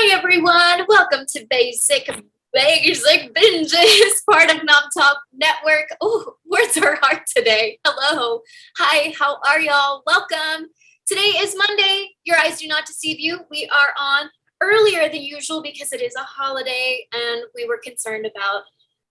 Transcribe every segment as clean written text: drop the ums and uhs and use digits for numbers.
Hi everyone, welcome to Basic Binges, part of Nom Talk Network. Oh, words are hard today. Hello. Hi, how are y'all? Welcome. Today is Monday. Your eyes do not deceive you. We are on earlier than usual because it is a holiday and we were concerned about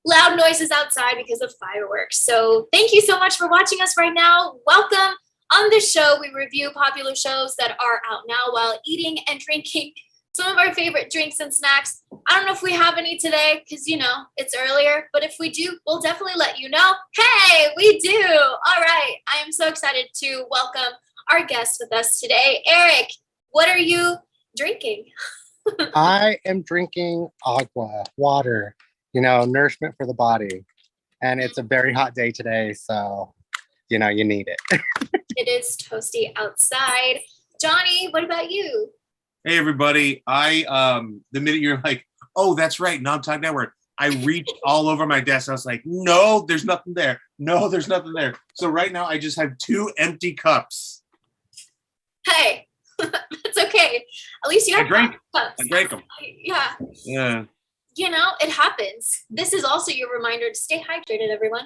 loud noises outside because of fireworks. So thank you so much for watching us right now. Welcome. On this show, we review popular shows that are out now while eating and drinking some of our favorite drinks and snacks. I don't know if we have any today because, it's earlier, but if we do, we'll definitely let you know. Hey, we do. All right. I am so excited to welcome our guest with us today. Erric, what are you drinking? I am drinking agua, water, nourishment for the body. And it's a very hot day today, so, you need it. It is toasty outside. Johnny, what about you? Hey everybody! The minute you're like, "Oh, that's right, Nom Talk Network," I reached all over my desk. I was like, "No, there's nothing there. No, there's nothing there." So right now, I just have 2 empty cups. Hey, it's okay. At least you have cups. I drank them. Yeah. Yeah. It happens. This is also your reminder to stay hydrated, everyone.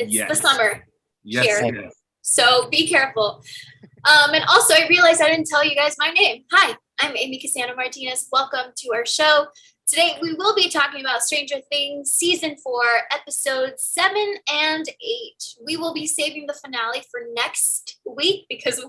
It's the summer here. So be careful. And also, I realized I didn't tell you guys my name. Hi, I'm Amy Cassandra Martinez. Welcome to our show. Today, we will be talking about Stranger Things Season 4, Episodes 7 and 8. We will be saving the finale for next week because,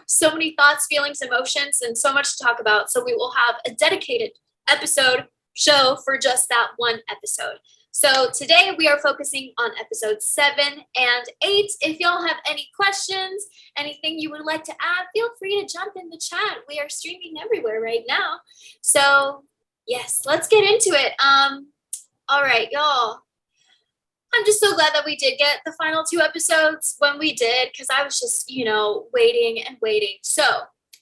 so many thoughts, feelings, emotions, and so much to talk about. So we will have a dedicated episode show for just that one episode. So today we are focusing on episodes 7 and 8. If y'all have any questions, anything you would like to add, feel free to jump in the chat. We are streaming everywhere right now. So yes, let's get into it. All right, y'all. I'm just so glad that we did get the final 2 episodes when we did, because I was just, waiting and waiting. So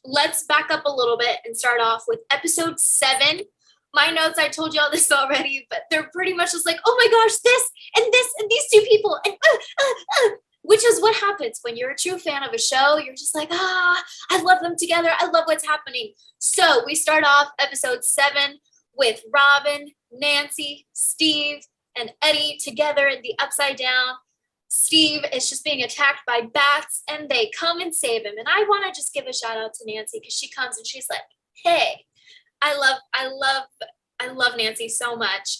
let's back up a little bit and start off with episode 7. My notes, I told you all this already, but they're pretty much just like, oh my gosh, this and these 2 people, and which is what happens when you're a true fan of a show. You're just like, I love them together. I love what's happening. So we start off episode 7 with Robin, Nancy, Steve, and Eddie together in the Upside Down. Steve is just being attacked by bats, and they come and save him. And I want to just give a shout out to Nancy because she comes and she's like, hey, I love Nancy so much.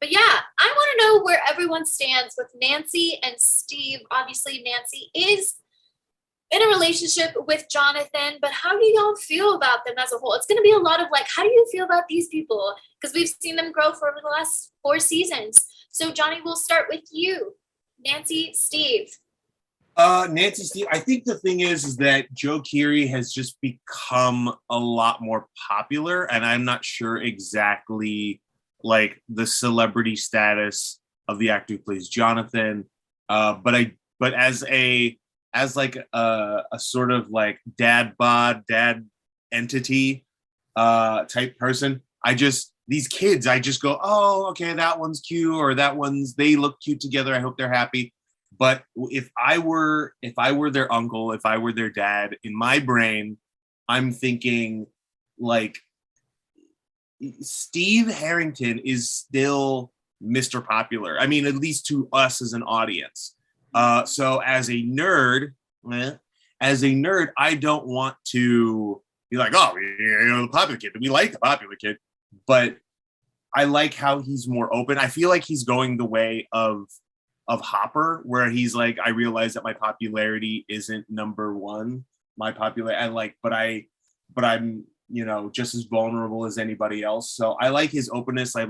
But yeah, I want to know where everyone stands with Nancy and Steve. Obviously, Nancy is in a relationship with Jonathan, but how do y'all feel about them as a whole? It's going to be a lot of how do you feel about these people? Because we've seen them grow for the last 4 seasons. So Johnny, we'll start with you. Nancy, Steve. Nancy, Steve, I think the thing is that Joe Keery has just become a lot more popular, and I'm not sure exactly the celebrity status of the actor who plays Jonathan. But as a sort of dad entity type person, these kids, I just go, oh, okay, that one's cute, or they look cute together. I hope they're happy. But if I were their uncle, if I were their dad, in my brain, I'm thinking Steve Harrington is still Mr. Popular. I mean, at least to us as an audience. So as a nerd, I don't want to be like, oh, the popular kid. We like the popular kid, but I like how he's more open. I feel like he's going the way of Hopper, where he's like, I realize that my popularity isn't number one. But I'm just as vulnerable as anybody else. So I like his openness. I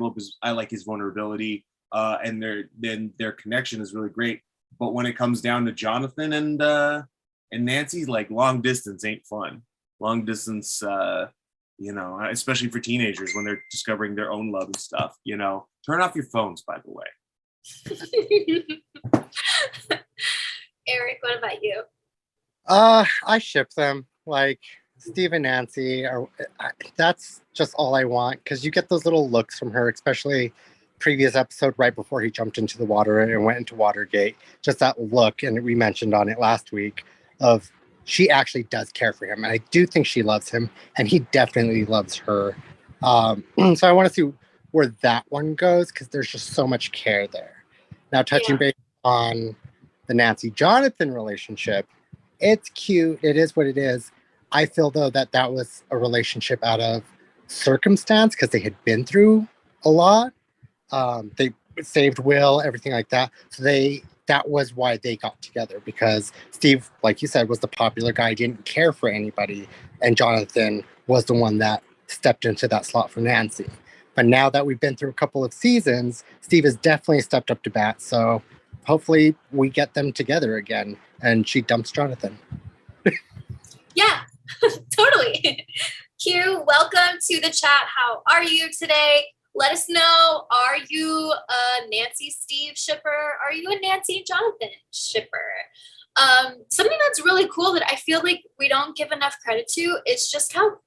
like his vulnerability. And their connection is really great. But when it comes down to Jonathan and Nancy, long distance ain't fun. Long distance, especially for teenagers when they're discovering their own love and stuff. Turn off your phones, by the way. Erric, what about you? I ship them. Steve and Nancy that's just all I want, because you get those little looks from her, especially previous episode right before he jumped into the water and went into Watergate. Just that look, and we mentioned on it last week, of she actually does care for him. And I do think she loves him, and he definitely loves her. So I want to see where that one goes, because there's just so much care there. Now, touching base on the Nancy Jonathan relationship, it's cute. It is what it is. I feel, though, that was a relationship out of circumstance, because they had been through a lot. They saved Will, everything like that. So that was why they got together, because Steve, like you said, was the popular guy, didn't care for anybody, and Jonathan was the one that stepped into that slot for Nancy. But now that we've been through a couple of seasons, Steve has definitely stepped up to bat. So hopefully we get them together again, and she dumps Jonathan. Yeah, totally. Q, welcome to the chat. How are you today? Let us know. Are you a Nancy Steve shipper? Are you a Nancy Jonathan shipper? Something that's really cool that I feel like we don't give enough credit to is just how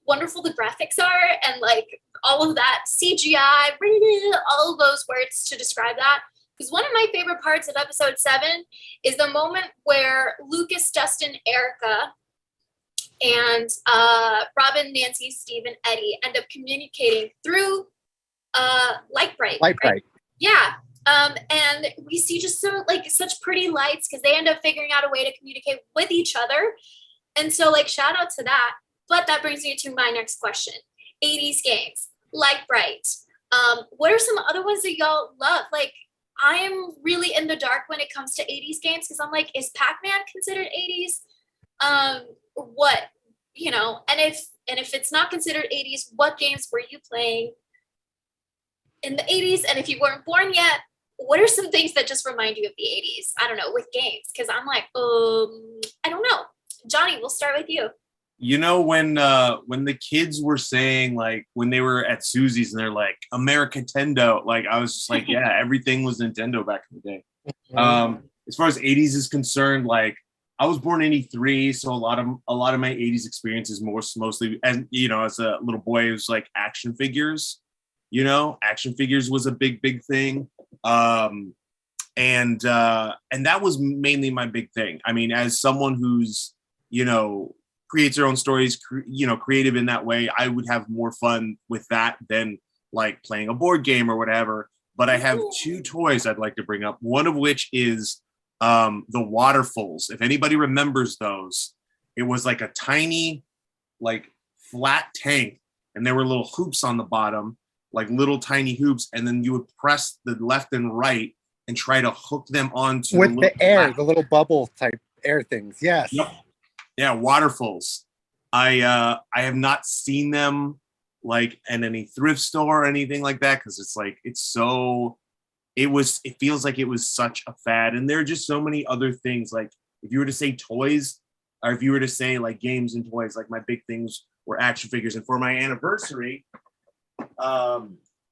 wonderful the graphics are, and like all of that CGI, all of those words to describe that. Because one of my favorite parts of episode 7 is the moment where Lucas, Justin, Erica, and Robin, Nancy, Steve, and Eddie end up communicating through Lightbright. Right? Yeah. And we see just such pretty lights, because they end up figuring out a way to communicate with each other. And so like shout out to that. But that brings me to my next question. 80s games, Lightbright. What are some other ones that y'all love? Like, I am really in the dark when it comes to 80s games, because I'm like, is Pac-Man considered 80s? What, and if it's not considered 80s, what games were you playing in the 80s? And if you weren't born yet, what are some things that just remind you of the 80s? I don't know, with games, because I'm like, I don't know. Johnny, we'll start with you. When the kids were saying, like, when they were at Susie's and they're like, America Tendo, like, I was just like, yeah, everything was Nintendo back in the day. As far as 80s is concerned, like, I was born in 83, so a lot of my 80s experience is mostly, and as a little boy, it was like action figures. Action figures was a big thing. And that was mainly my big thing. I mean, as someone who's, creates their own stories, creative in that way, I would have more fun with that than like playing a board game or whatever. But I have 2 toys I'd like to bring up. One of which is the Waterfalls. If anybody remembers those, it was like a tiny, like flat tank, and there were little hoops on the bottom, like little tiny hoops, and then you would press the left and right and try to hook them onto with the air, the little bubble type air things. Yes. Yep. Yeah, Waterfalls. I have not seen them like in any thrift store or anything like that, because it's like it feels like it was such a fad. And there are just so many other things. Like if you were to say toys, or if you were to say like games and toys, like my big things were action figures. And for my anniversary,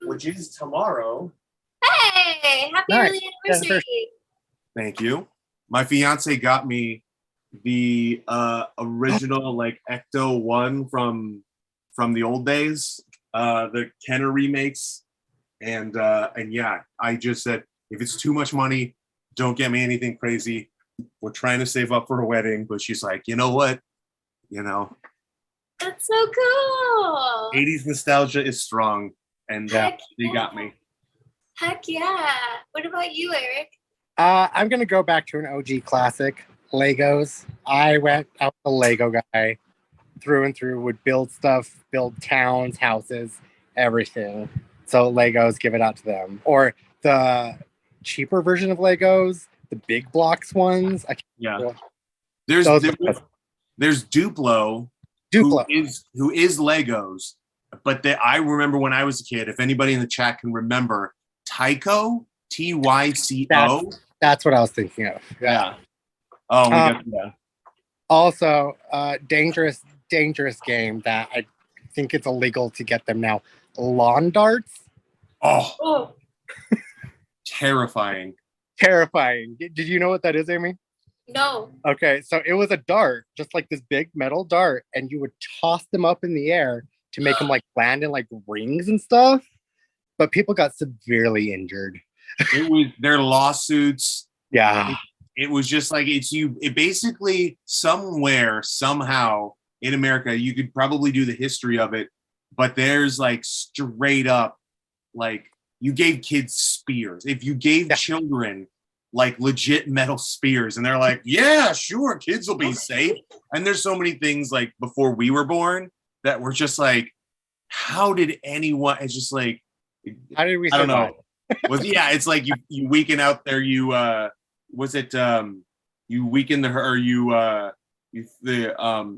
which is tomorrow. Hey, happy early anniversary. Thank you. My fiance got me the original like Ecto 1 from the old days, the Kenner remakes, and yeah, I just said, if it's too much money, don't get me anything crazy. We're trying to save up for a wedding. But she's like, you know what, that's so cool. 80s nostalgia is strong, and they got me. Heck yeah. What about you, Eric? I'm gonna go back to an OG classic, Legos. I went out the Lego guy through and through, would build stuff, build towns, houses, everything. So Legos, give it out to them. Or the cheaper version of Legos, the big blocks ones. There's Duplo. Who is Legos, but I remember when I was a kid, if anybody in the chat can remember, Tyco, Tyco. That's what I was thinking of. Yeah. Oh, we got that. Also, dangerous game that I think it's illegal to get them now. Lawn darts. Oh. Terrifying. Did you know what that is, Amy? No. Okay, so it was a dart, just like this big metal dart, and you would toss them up in the air to make them like land in like rings and stuff. But people got severely injured. Their lawsuits. Yeah. it was just like it basically somewhere, somehow in America, you could probably do the history of it, but there's like straight up, like you gave kids spears. If you gave children like legit metal spears, and they're like, yeah, sure, kids will be safe. And there's so many things like before we were born that were just like, how did anyone? It's just like, How did we I don't survive? know. It's like you weaken out there. You you weaken the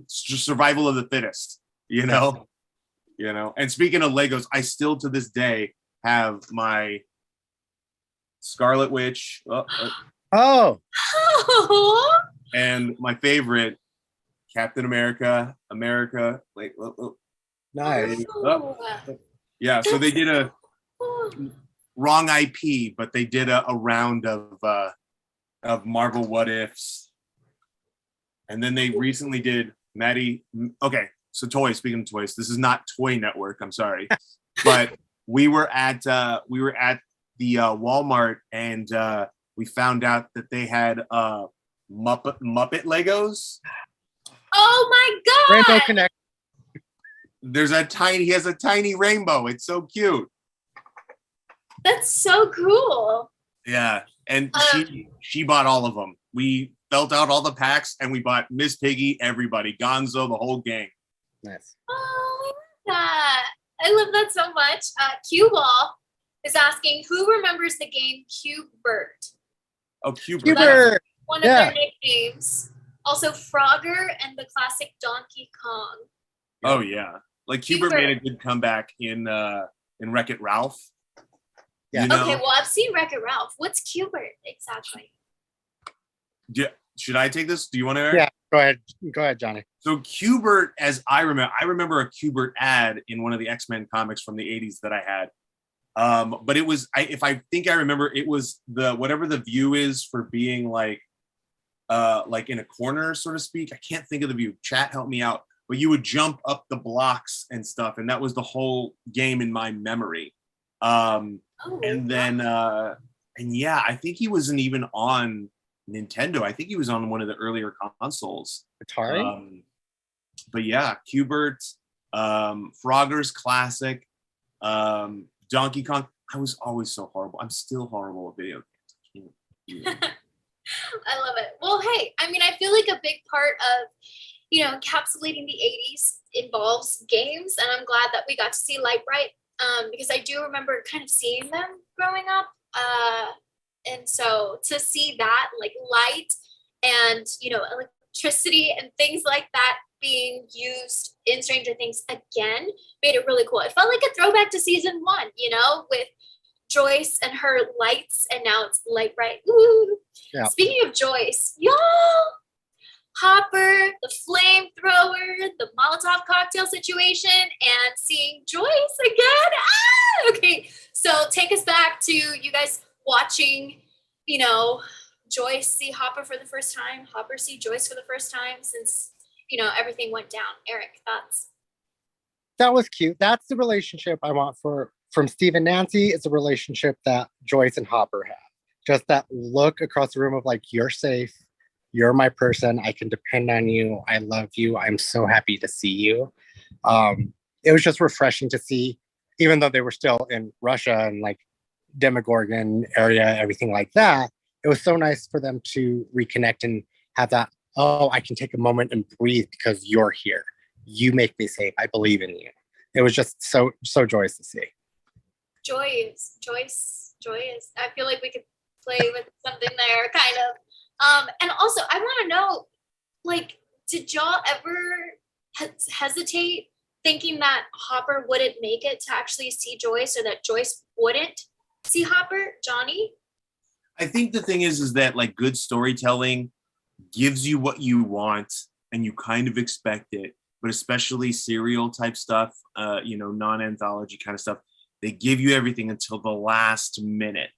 survival of the fittest. You know. And speaking of Legos, I still to this day have my Scarlet Witch. Oh. And my favorite, Captain America. Nice. Yeah, so they did a wrong IP, but they did a round of Marvel What Ifs. And then they recently did Maddie. Okay, so toys, speaking of toys, this is not Toy Network, I'm sorry. But we were at the Walmart, and we found out that they had Muppet Legos. Oh my god! Rainbow Connect. He has a tiny rainbow. It's so cute. That's so cool. Yeah, and she bought all of them. We felt out all the packs, and we bought Miss Piggy, everybody, Gonzo, the whole gang. Nice. Oh, I love that. I love that so much. Cue Ball is asking, who remembers the game Cubert? Oh, Cubert. Cubert. One of their nicknames. Also, Frogger and the classic Donkey Kong. Oh yeah, like Cubert made a good comeback in Wreck-It Ralph. Yeah. Okay, well, I've seen Wreck-It Ralph. What's Cubert exactly? Yeah, should I take this? Do you want to? Yeah, go ahead, Johnny. So Cubert, as I remember a Cubert ad in one of the X-Men comics from the 80s that I had. But it was, if I think I remember, it was whatever the view is for being like in a corner, so to speak. I can't think of the view. Chat, help me out. But you would jump up the blocks and stuff, and that was the whole game in my memory. And then, and yeah, I think he wasn't even on Nintendo. I think he was on one of the earlier consoles. Atari? But yeah, Cubert, Frogger's Classic, Donkey Kong. I was always so horrible. I'm still horrible at video games. I love it. Well, hey, I mean, I feel like a big part of, encapsulating the 80s involves games, and I'm glad that we got to see Light Bright, because I do remember kind of seeing them growing up. And so to see that, like light and, electricity and things like that being used in Stranger Things again made it really cool. It felt like a throwback to season 1, with Joyce and her lights, and now it's Light Bright. Ooh. Yeah. Speaking of Joyce, y'all, Hopper, the flamethrower, the Molotov cocktail situation, and seeing Joyce again. Okay, so take us back to you guys watching, Joyce see Hopper for the first time, Hopper see Joyce for the first time since, everything went down. Eric, thoughts? That was cute. That's the relationship I want from Steve and Nancy. It's a relationship that Joyce and Hopper have. Just that look across the room of like, you're safe. You're my person. I can depend on you. I love you. I'm so happy to see you. It was just refreshing to see, even though they were still in Russia and like Demogorgon area, everything like that. It was so nice for them to reconnect and have that, oh, I can take a moment and breathe because you're here. You make me safe. I believe in you. It was just so joyous to see. Joyous. I feel like we could play with something there, kind of. And also, I want to know, like, did y'all ever hesitate thinking that Hopper wouldn't make it to actually see Joyce, or that Joyce wouldn't see Hopper? Johnny? I think the thing is that like good storytelling gives you what you want and you kind of expect it, but especially serial type stuff, non-anthology kind of stuff, they give you everything until the last minute,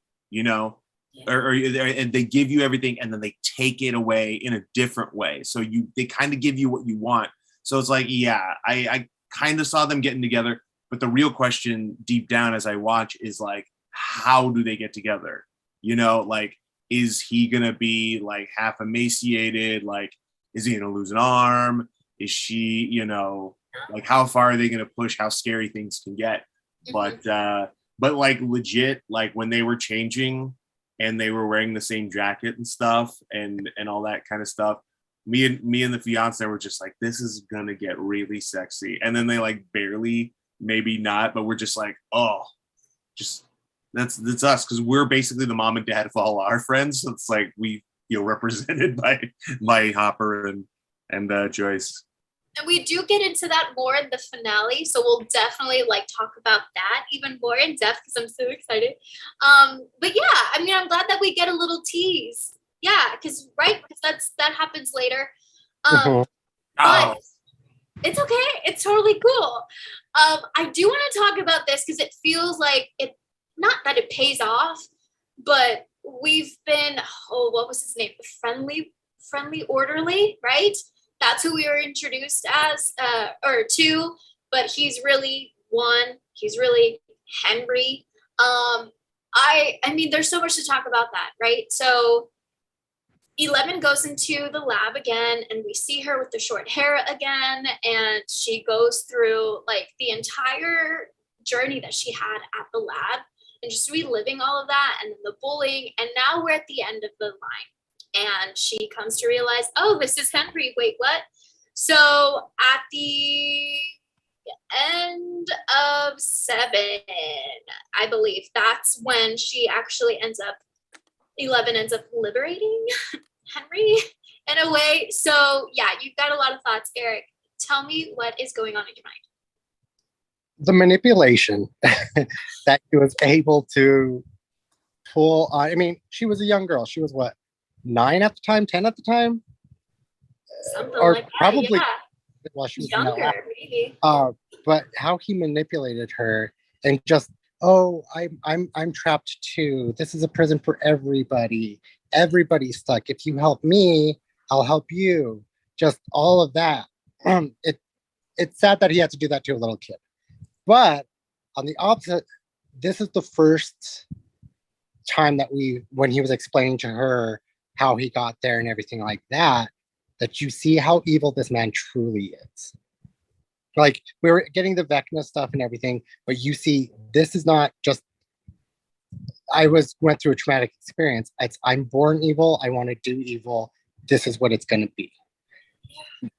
and they give you everything and then they take it away in a different way. So they kind of give you what you want. So it's like, yeah, I kind of saw them getting together, but the real question deep down as I watch is like, how do they get together? Like is he gonna be like half emaciated? Like, is he gonna lose an arm? Is she, like how far are they gonna push how scary things can get? But like legit, like when they were changing and they were wearing the same jacket and stuff and all that kind of stuff, me and the fiance were just like, this is gonna get really sexy. And then they like barely, maybe not, but we're just like, oh, just that's us, because we're basically the mom and dad of all our friends. So it's like we feel represented by Hopper and Joyce. And we do get into that more in the finale, so we'll definitely like talk about that even more in depth because I'm so excited. But yeah, I mean, I'm glad that we get a little tease. Yeah, because that happens later. But it's okay. It's totally cool. I do want to talk about this because it feels like it, not that it pays off, but we've been, what was his name? Friendly Orderly, right? That's who we were introduced as, or to, but he's really one. He's really Henry. I mean, there's so much to talk about that, right? So 11 goes into the lab again, and we see her with the short hair again, and she goes through like the entire journey that she had at the lab and just reliving all of that, and then the bullying, and now we're at the end of the line, and she comes to realize, oh, this is Henry. Wait, what? So at the end of 7, I believe, that's when she actually 11 ends up liberating Henry in a way. So yeah, you've got a lot of thoughts, Erric. Tell me what is going on in your mind. The manipulation that he was able to pull on. I mean, she was a young girl. She was what, 9 at the time, 10 at the time? Something or like that, probably yeah. while she was Younger, maybe. But how he manipulated her and just, oh, I'm trapped too. This is a prison for everybody. Everybody's stuck. If you help me, I'll help you. Just all of that. It's sad that he had to do that to a little kid. But on the opposite, this is the first time that when he was explaining to her how he got there and everything like that, that you see how evil this man truly is. Like, we were getting the Vecna stuff and everything, but you see, this is not just, went through a traumatic experience. I'm born evil. I want to do evil. This is what it's going to be.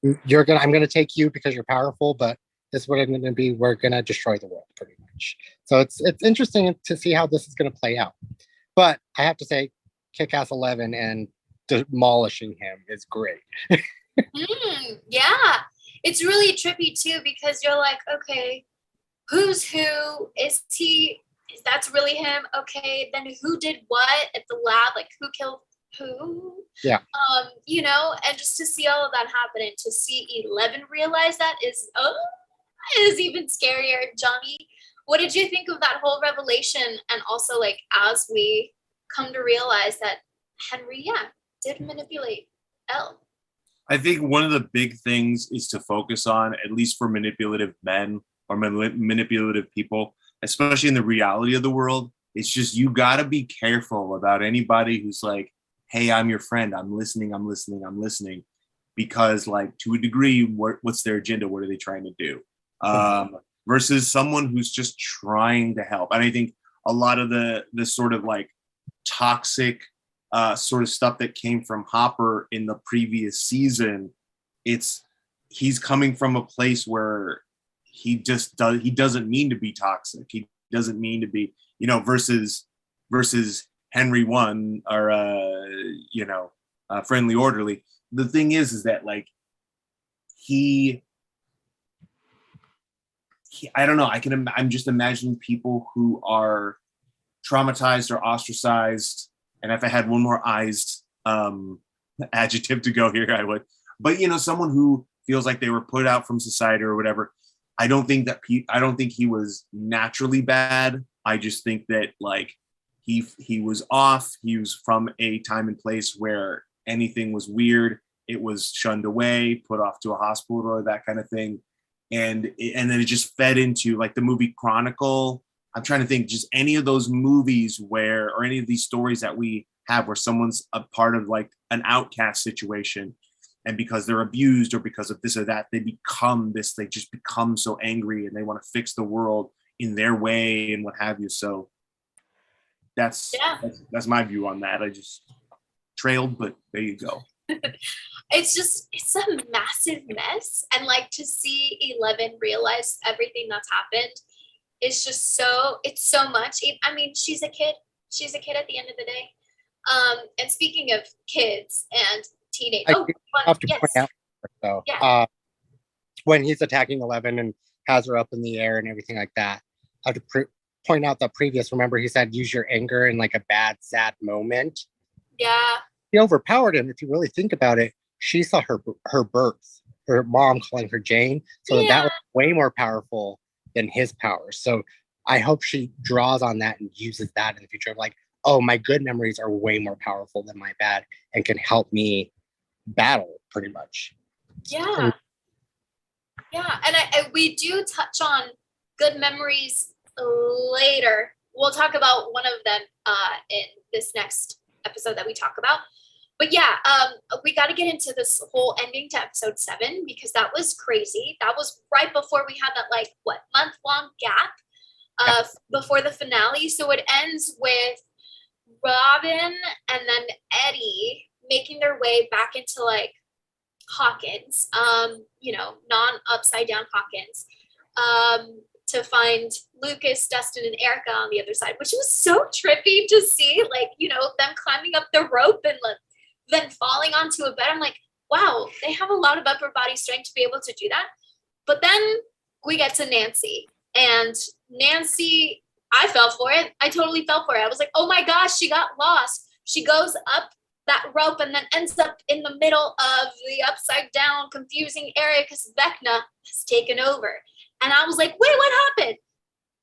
I'm going to take you because you're powerful, but this is what I'm going to be. We're going to destroy the world, pretty much. So it's interesting to see how this is going to play out. But I have to say, Kick-Ass 11 and demolishing him is great. Yeah, it's really trippy too, because you're like, okay, who's who? Is that's really him? Okay, then who did what at the lab? Like, who killed who? Yeah. And just to see all of that happen and to see 11 realize that is even scarier. Johnny, what did you think of that whole revelation? And also, like, as we come to realize that Henry, did manipulate Elle. I think one of the big things is to focus on, at least for manipulative men or manipulative people, especially in the reality of the world. It's just, you got to be careful about anybody who's like, hey, I'm your friend. I'm listening. Because, like, to a degree, what's their agenda? What are they trying to do? Versus someone who's just trying to help. And I think a lot of the sort of like toxic sort of stuff that came from Hopper in the previous season, he's coming from a place where he doesn't mean to be toxic. He doesn't mean to be, versus Henry 1 or Friendly Orderly. The thing is that, like, he I don't know. I'm just imagining people who are traumatized or ostracized. And if I had one more "ized" adjective to go here, I would. But someone who feels like they were put out from society or whatever. I don't think he was naturally bad. I just think that, like, he was off. He was from a time and place where anything was weird. It was shunned away, put off to a hospital or that kind of thing. And then it just fed into, like, the movie Chronicle. I'm trying to think, just any of those movies or any of these stories that we have where someone's a part of like an outcast situation. And because they're abused or because of this or that, they just become so angry and they want to fix the world in their way and what have you. So that's my view on that. I just trailed, but there you go. It's a massive mess. And like to see 11 realize everything that's happened is just it's so much. I mean, she's a kid. She's a kid at the end of the day. And speaking of kids and teenage, have to point out though, when he's attacking 11 and has her up in the air and everything like that, I have to point out that remember he said use your anger in like a bad, sad moment. Yeah. He overpowered him. If you really think about it, she saw her birth, her mom calling her Jane. So that was way more powerful than his powers. So I hope she draws on that and uses that in the future. Like, oh, my good memories are way more powerful than my bad and can help me battle pretty much. Yeah. Yeah. And we do touch on good memories later. We'll talk about one of them in this next episode that we talk about. But yeah, we got to get into this whole ending to episode 7 because that was crazy. That was right before we had that month-long gap before the finale. So it ends with Robin and then Eddie making their way back into like Hawkins, non-upside down Hawkins, to find Lucas, Dustin, and Erica on the other side, which was so trippy to see, them climbing up the rope and then falling onto a bed. I'm like, wow, they have a lot of upper body strength to be able to do that. But then we get to Nancy, and Nancy, I fell for it. I totally fell for it. I was like, oh my gosh, she got lost. She goes up that rope and then ends up in the middle of the upside down, confusing area because Vecna has taken over. And I was like, wait, what happened?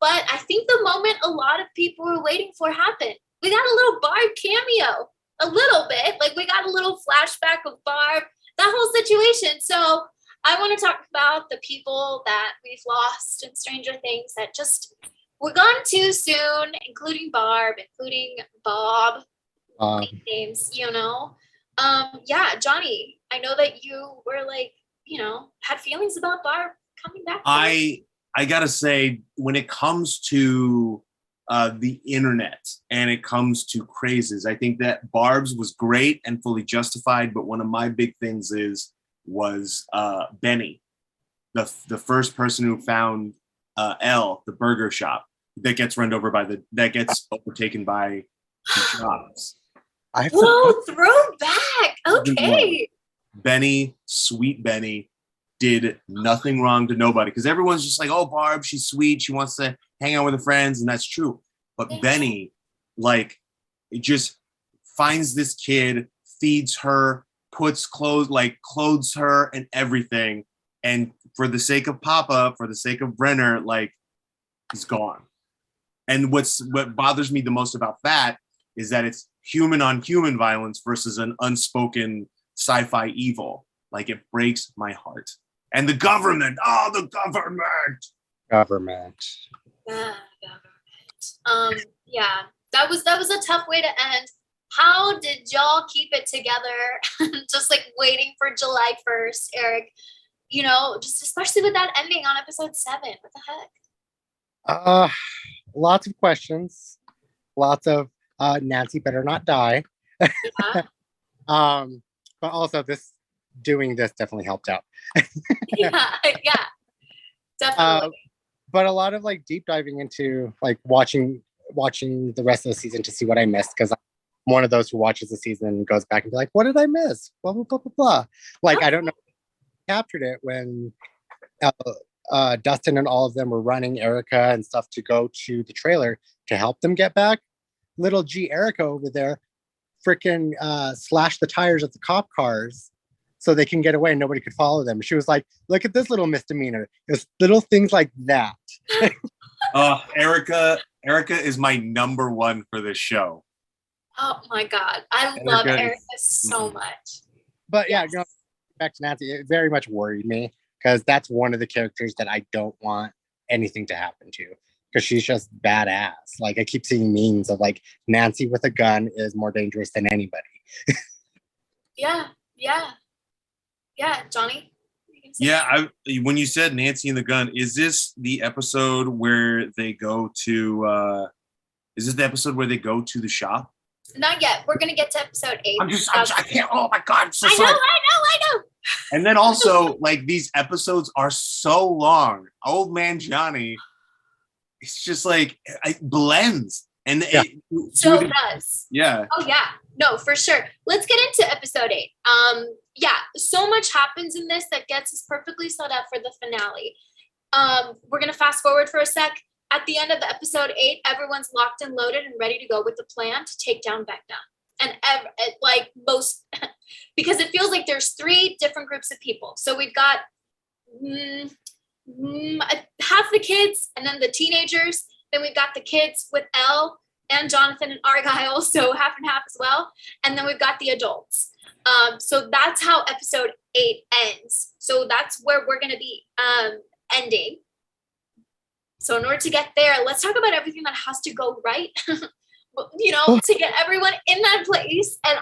But I think the moment a lot of people were waiting for happened. We got a little Barb cameo, a little bit. Like we got a little flashback of Barb, that whole situation. So I want to talk about the people that we've lost in Stranger Things that just were gone too soon, including Barb, including Bob, names, Johnny, I know that you were had feelings about Barb coming back. I gotta say, when it comes to the internet and it comes to crazes, I think that Barb's was great and fully justified. But one of my big things was Benny, the first person who found L, the burger shop that gets overtaken by the jobs. Throwback. Okay. Benny, sweet Benny, did nothing wrong to nobody because everyone's just like, oh, Barb, she's sweet. She wants to hang out with her friends, and that's true. But Benny, just finds this kid, feeds her, clothes her and everything. And for the sake of Papa, for the sake of Brenner, he's gone. And what bothers me the most about that is that it's human on human violence versus an unspoken sci-fi evil. It breaks my heart. And the government, the government. Yeah, that was a tough way to end. How did y'all keep it together? Just waiting for July 1st, Eric, just especially with that ending on episode 7. What the heck? Lots of questions. Lots of Nancy better not die. Yeah. But also doing this definitely helped out. yeah, definitely. But a lot of deep diving into watching the rest of the season to see what I missed, because I'm one of those who watches the season and goes back and be like, what did I miss? Blah blah blah blah blah. I don't know if I captured it when Dustin and all of them were running Erica and stuff to go to the trailer to help them get back. Little G Erica over there freaking slashed the tires of the cop cars so they can get away and nobody could follow them. She was like, look at this little misdemeanor. It's little things like that. Erica is my number one for this show. Oh my God. I love Erica so much. But yeah, back to Nancy, it very much worried me because that's one of the characters that I don't want anything to happen to. because she's just badass. Like, I keep seeing memes of like Nancy with a gun is more dangerous than anybody. Yeah. Johnny? Yeah, when you said Nancy and the gun, is this the episode where they go to the shop? Not yet. We're gonna get to episode 8. I can't. Oh my god! I'm so I sorry. know. And then also, like, these episodes are so long. Old Man Johnny, it's just like it blends, and it still does. Yeah. Oh yeah, no, for sure. Let's get into episode 8. Yeah, so much happens in this that gets us perfectly set up for the finale. We're gonna fast forward for a sec. At the end of the episode 8, everyone's locked and loaded and ready to go with the plan to take down Vecna. And like most, because it feels like there's 3 different groups of people. So we've got half the kids, and then the teenagers. Then we've got the kids with Elle and Jonathan and Argyle, so half and half as well. And then we've got the adults. So that's how episode 8 ends. So that's where we're going to be ending. So in order to get there, let's talk about everything that has to go right, to get everyone in that place. And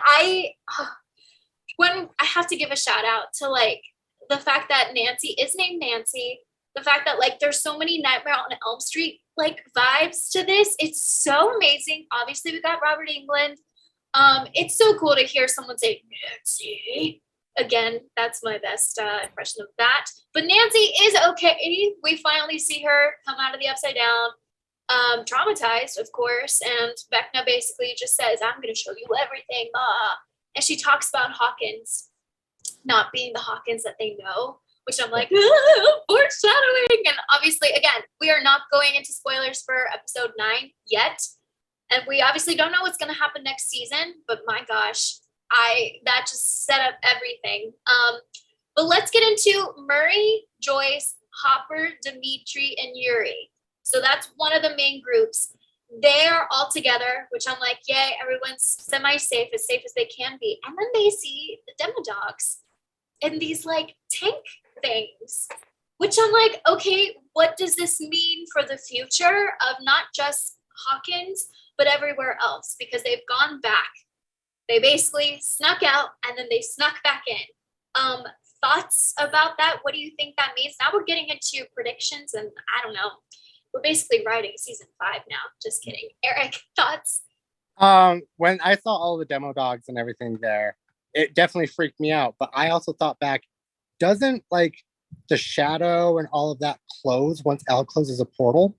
when I have to give a shout out to like the fact that Nancy is named Nancy, the fact that like there's so many Nightmare on Elm Street like vibes to this. It's so amazing. Obviously we got Robert Englund. It's so cool to hear someone say Nancy. Again, that's my best impression of that. But Nancy is okay. We finally see her come out of the upside down, traumatized, of course. And Vecna basically just says, I'm going to show you everything. And she talks about Hawkins not being the Hawkins that they know, which I'm like, foreshadowing. And obviously, again, we are not going into spoilers for episode 9 yet. And we obviously don't know what's going to happen next season. But my gosh, that just set up everything. But let's get into Murray, Joyce, Hopper, Dimitri, and Yuri. So that's one of the main groups. They're all together, which I'm like, yay, everyone's semi-safe, as safe as they can be. And then they see the demo dogs in these like tank things, which I'm like, okay, what does this mean for the future of not just Hawkins, but everywhere else? Because they've gone back. They basically snuck out and then they snuck back in. Thoughts about that? What do you think that means? Now we're getting into predictions, and I don't know. We're basically writing season 5 now. Just kidding. Eric, thoughts? When I saw all the demo dogs and everything there, it definitely freaked me out. But I also thought back, doesn't like the shadow and all of that close once Elle closes a portal?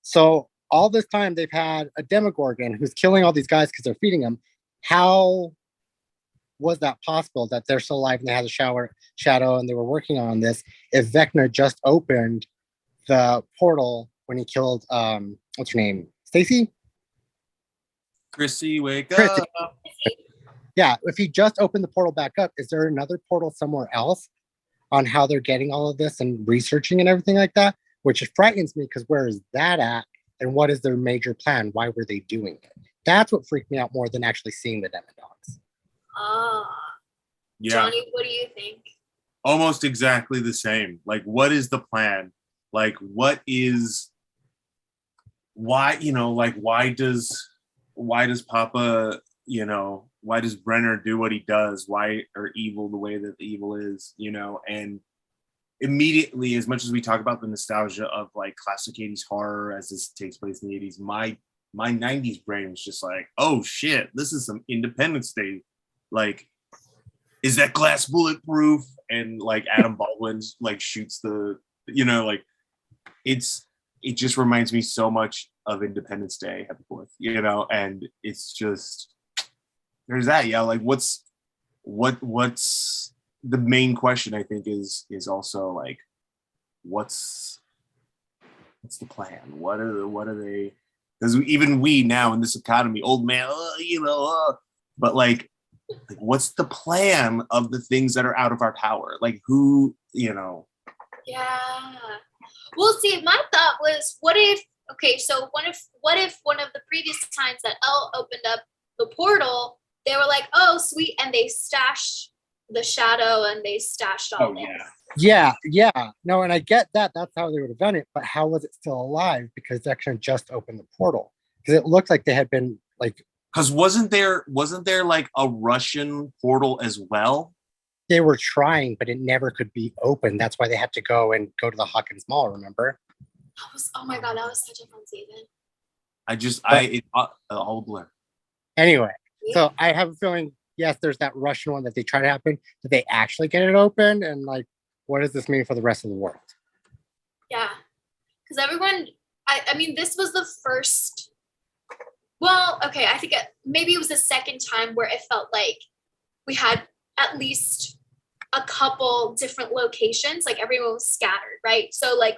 So all this time they've had a Demogorgon who's killing all these guys because they're feeding them. How was that possible that they're still alive and they had a shadow and they were working on this if Vecna just opened the portal when he killed what's her name? Stacy? Chrissy, wake Chrissy. up. Yeah, if he just opened the portal back up, is there another portal somewhere else on how they're getting all of this and researching and everything like that? Which frightens me, because where is that at? And what is their major plan? Why were they doing it? That's what freaked me out more than actually seeing the demo dogs. Yeah. Johnny, what do you think? Almost exactly the same. Like, what is the plan? Like, why does Papa, why does Brenner do what he does? Why are evil the way that the evil is, and immediately, as much as we talk about the nostalgia of like classic 80s horror as this takes place in the 80s, my 90s brain was just like, oh shit, this is some Independence Day. Like, is that glass bulletproof? And like Adam Baldwin like shoots like it just reminds me so much of Independence Day, and it's just, there's that. Yeah. Like what's the main question, I think, is also like, what's the plan? What are they? Because even we now in this economy, old man, but like what's the plan of the things that are out of our power? Like who, Yeah. Well, see, my thought was, what if one of the previous times that Elle opened up the portal, they were like, oh, sweet, and they stashed the shadow and they stashed all this. Yeah. No, and I get that. That's how they would have done it. But how was it still alive? Because they actually just opened the portal. Because it looked like they had been like. Because wasn't there like a Russian portal as well? They were trying, but it never could be opened. That's why they had to go to the Hawkins Mall. Remember? Oh my god, that was such a fun season. All blur. Anyway, so I have a feeling. Yes, there's that Russian one that they try to happen. Did they actually get it open? And like, what does this mean for the rest of the world? Yeah, because everyone. I mean, this was the first. Well, okay, I think maybe it was the second time where it felt like we had at least a couple different locations, like everyone was scattered, right? So like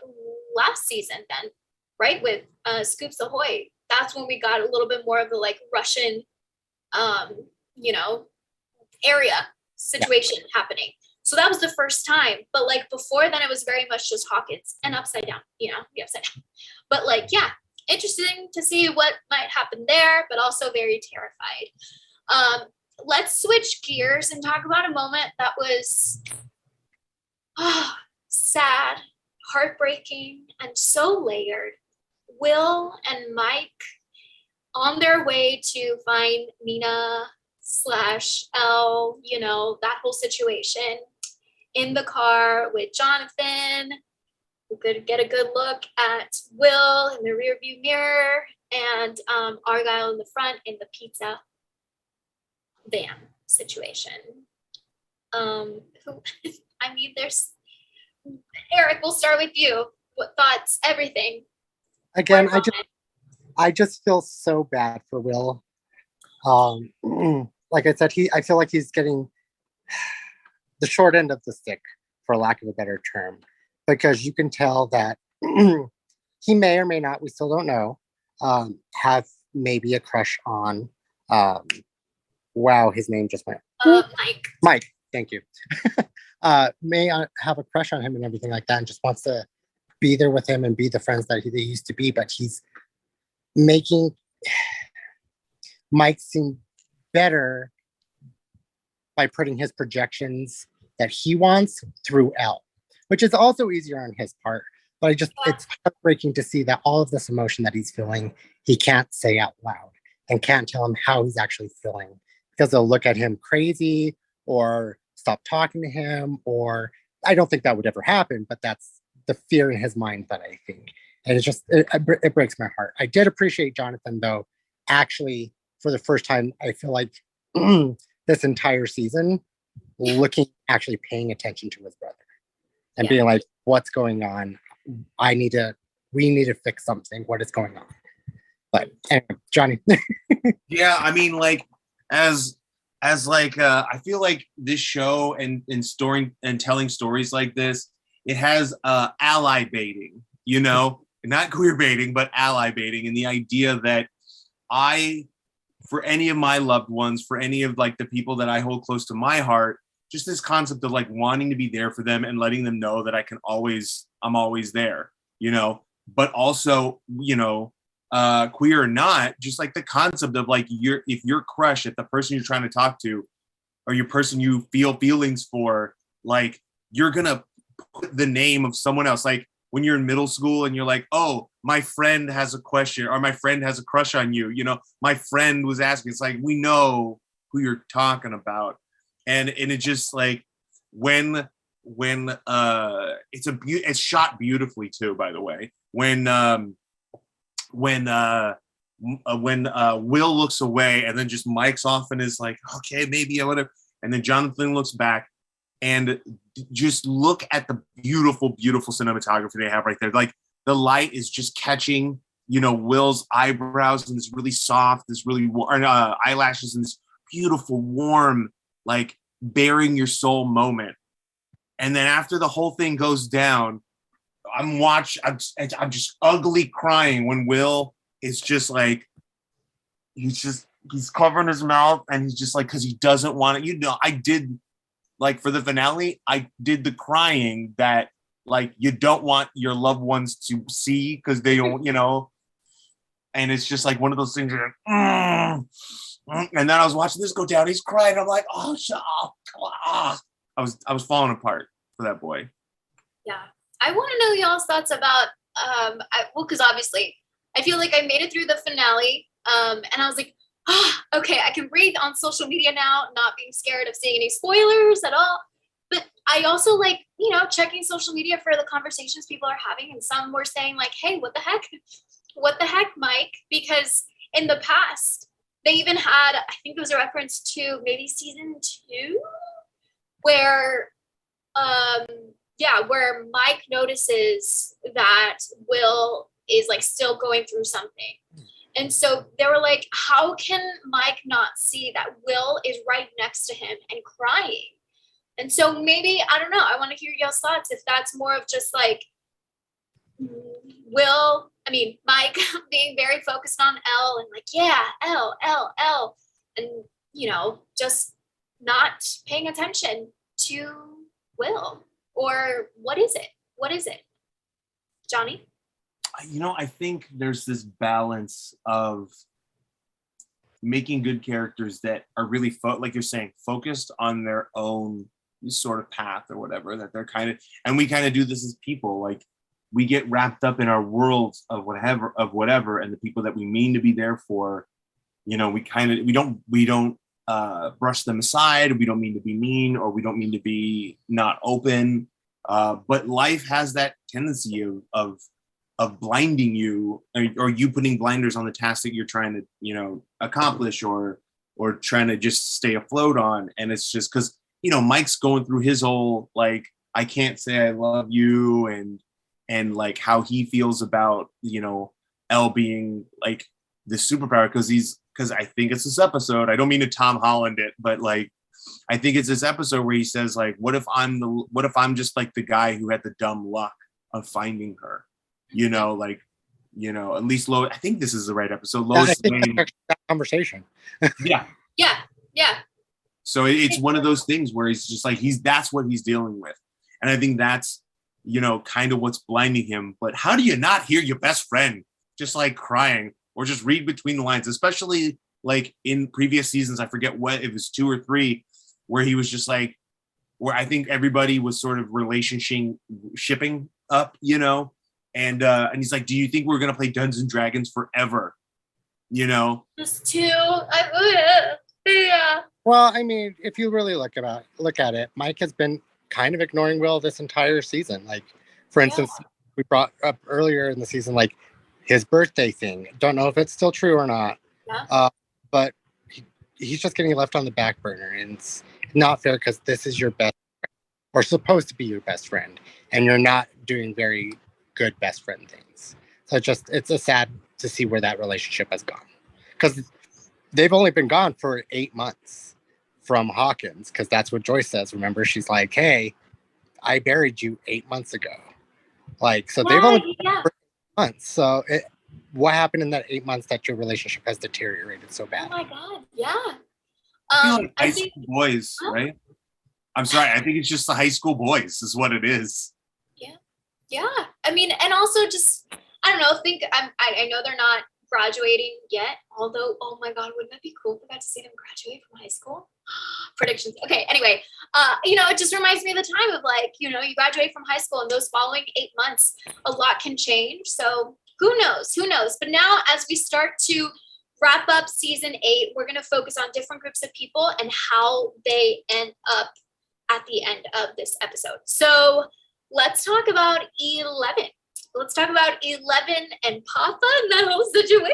last season then, right, with Scoops Ahoy, that's when we got a little bit more of the like Russian, area situation happening. So that was the first time. But like before then, it was very much just Hawkins and upside down, the upside down. But like, yeah, interesting to see what might happen there, but also very terrified. Let's switch gears and talk about a moment that was sad, heartbreaking, and so layered. Will and Mike on their way to find Nina / Elle, that whole situation in the car with Jonathan. We could get a good look at Will in the rearview mirror and Argyle in the front in the pizza van situation. There's Eric, we'll start with you. What thoughts? Everything. Again, I just feel so bad for Will. Like I said, I feel like he's getting the short end of the stick, for lack of a better term, because you can tell that he may or may not, we still don't know, have maybe a crush on, wow, his name just went. Mike, thank you. May have a crush on him and everything like that, and just wants to be there with him and be the friends that they used to be, but he's making Mike seem better by putting his projections that he wants through Elle, which is also easier on his part. But it's heartbreaking to see that all of this emotion that he's feeling, he can't say out loud and can't tell him how he's actually feeling, because they'll look at him crazy or stop talking to him, or I don't think that would ever happen, but that's the fear in his mind that I think. And it breaks my heart. I did appreciate Jonathan, though, actually, for the first time, I feel like this entire season, actually paying attention to his brother and being like, what's going on? We need to fix something. What is going on? But anyway, Johnny. Yeah, I mean, like, as like, I feel like this show and story and telling stories like this, it has ally baiting, not queer baiting, but ally baiting. And the idea that for any of my loved ones, for any of like the people that I hold close to my heart, just this concept of like wanting to be there for them and letting them know that I'm always there, but also, queer or not, just like the concept of like if your crush at the person you're trying to talk to or your person you feel feelings for, like you're gonna put the name of someone else. Like when you're in middle school and you're like, oh, my friend has a question or my friend has a crush on you, my friend was asking. It's like, we know who you're talking about. And it just like when it's shot beautifully too, by the way, when Will looks away and then just Mike's off and is like, okay, maybe I would have, and then Jonathan looks back and just look at the beautiful, beautiful cinematography they have right there. Like the light is just catching, Will's eyebrows and this really soft, this really warm eyelashes and this beautiful, warm, like bearing your soul moment. And then after the whole thing goes down, I'm just ugly crying when Will is just like, he's covering his mouth and he's just like, because he doesn't want it. I did, like for the finale, I did the crying that like you don't want your loved ones to see because they don't, And it's just like one of those things where and then I was watching this go down. He's crying. I'm like, oh, shut up. I was falling apart for that boy. Yeah. I want to know y'all's thoughts about, because obviously I feel like I made it through the finale. And I was like, okay, I can breathe on social media now, not being scared of seeing any spoilers at all. But I also like, checking social media for the conversations people are having. And some were saying like, hey, what the heck? What the heck, Mike? Because in the past, they even had, I think it was a reference to maybe season 2, where, where Mike notices that Will is like still going through something. And so they were like, how can Mike not see that Will is right next to him and crying? And so maybe, I don't know, I want to hear y'all's thoughts if that's more of just like Mike being very focused on Elle and like, yeah, Elle, and, just not paying attention to Will. Or what is it? What is it? Johnny? I think there's this balance of making good characters that are really, like you're saying, focused on their own sort of path or whatever, that they're kind of, and we kind of do this as people, like we get wrapped up in our worlds of whatever, and the people that we mean to be there for, we don't brush them aside. We don't mean to be mean, or we don't mean to be not open. But life has that tendency of blinding you, or you putting blinders on the task that you're trying to, accomplish or trying to just stay afloat on. And it's just because, Mike's going through his whole, like, I can't say I love you, and like how he feels about, Elle being like the superpower, because I think it's this episode. I don't mean to Tom Holland it, but like, I think it's this episode where he says like, what if I'm just like the guy who had the dumb luck of finding her, at least Lois, I think this is the right episode. Lois Lane, that conversation. Yeah. Yeah. So it's one of those things where he's just like, that's what he's dealing with. And I think that's, kind of what's blinding him. But how do you not hear your best friend just like crying, or just read between the lines, especially like in previous seasons? I forget what it was, 2 or 3, where he was just like, where I think everybody was sort of shipping up, and he's like, do you think we're going to play Dungeons and Dragons forever? Just 2. Yeah. Well, I mean, if you really look at it, Mike has been kind of ignoring Will this entire season. Like, for instance, we brought up earlier in the season, like his birthday thing. Don't know if it's still true or not. Yeah. But he's just getting left on the back burner, and it's not fair because this is your best friend, or supposed to be your best friend, and you're not doing very good best friend things. So it's a sad to see where that relationship has gone, because they've only been gone for 8 months from Hawkins, because that's what Joyce says. Remember, she's like, hey, I buried you 8 months ago. Like, so they've only been gone for 8 months. So what happened in that 8 months that your relationship has deteriorated so bad? Oh my God. Yeah. I feel like high school boys, right? I'm sorry. I think it's just the high school boys is what it is. Yeah. I mean, and also just, I don't know, I know they're not graduating yet, although, oh my God, wouldn't that be cool if we got to see them graduate from high school? Predictions. Okay, anyway, it just reminds me of the time of like, you graduate from high school, and those following 8 months, a lot can change. So who knows? But now, as we start to wrap up season 8, we're going to focus on different groups of people and how they end up at the end of this episode. So let's talk about 11. Let's talk about 11 and Papa and that whole situation.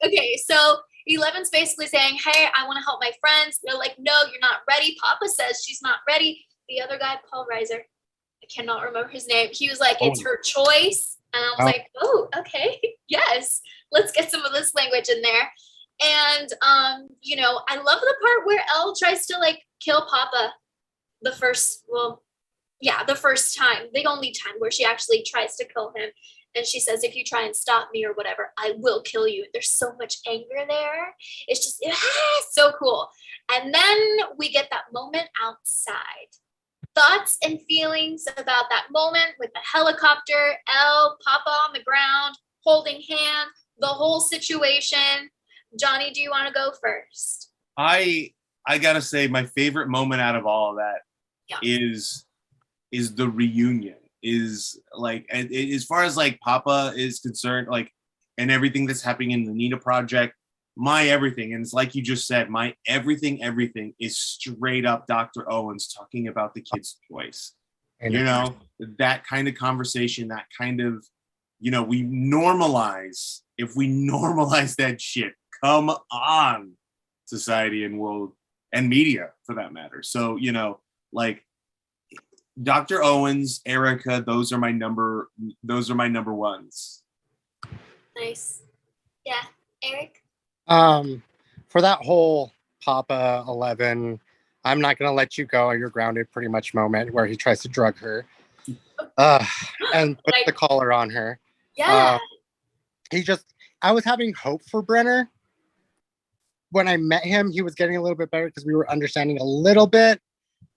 Okay, so 11's basically saying, hey, I want to help my friends. They're like, no, you're not ready. Papa says she's not ready. The other guy, Paul Reiser, I cannot remember his name. He was like, it's her choice. And I was like, oh, okay, yes. Let's get some of this language in there. And, I love the part where Elle tries to like kill Papa the first time, the only time where she actually tries to kill him. And she says, if you try and stop me or whatever, I will kill you. There's so much anger there. It's just so cool. And then we get that moment outside. Thoughts and feelings about that moment with the helicopter, Elle, Papa on the ground, holding hands. the whole situation. Johnny, do you want to go first? I gotta say, my favorite moment out of all of that Yeah. is the reunion. Is like, as far as like Papa is concerned, like, and everything that's happening in the Nina project, my everything, and it's like you just said, my everything is straight up Dr. Owens talking about the kid's choice. You know, that kind of conversation, that kind of, you know, we normalize, if we normalize that shit, come on, society and world and media for that matter. So, you know, like Dr. Owens, Erica, those are my number ones. Nice. Yeah. Eric? For that whole Papa 11, I'm not gonna let you go, you're grounded pretty much moment where he tries to drug her and put the collar on her. Yeah. I was having hope for Brenner. When I met him, he was getting a little bit better because we were understanding a little bit,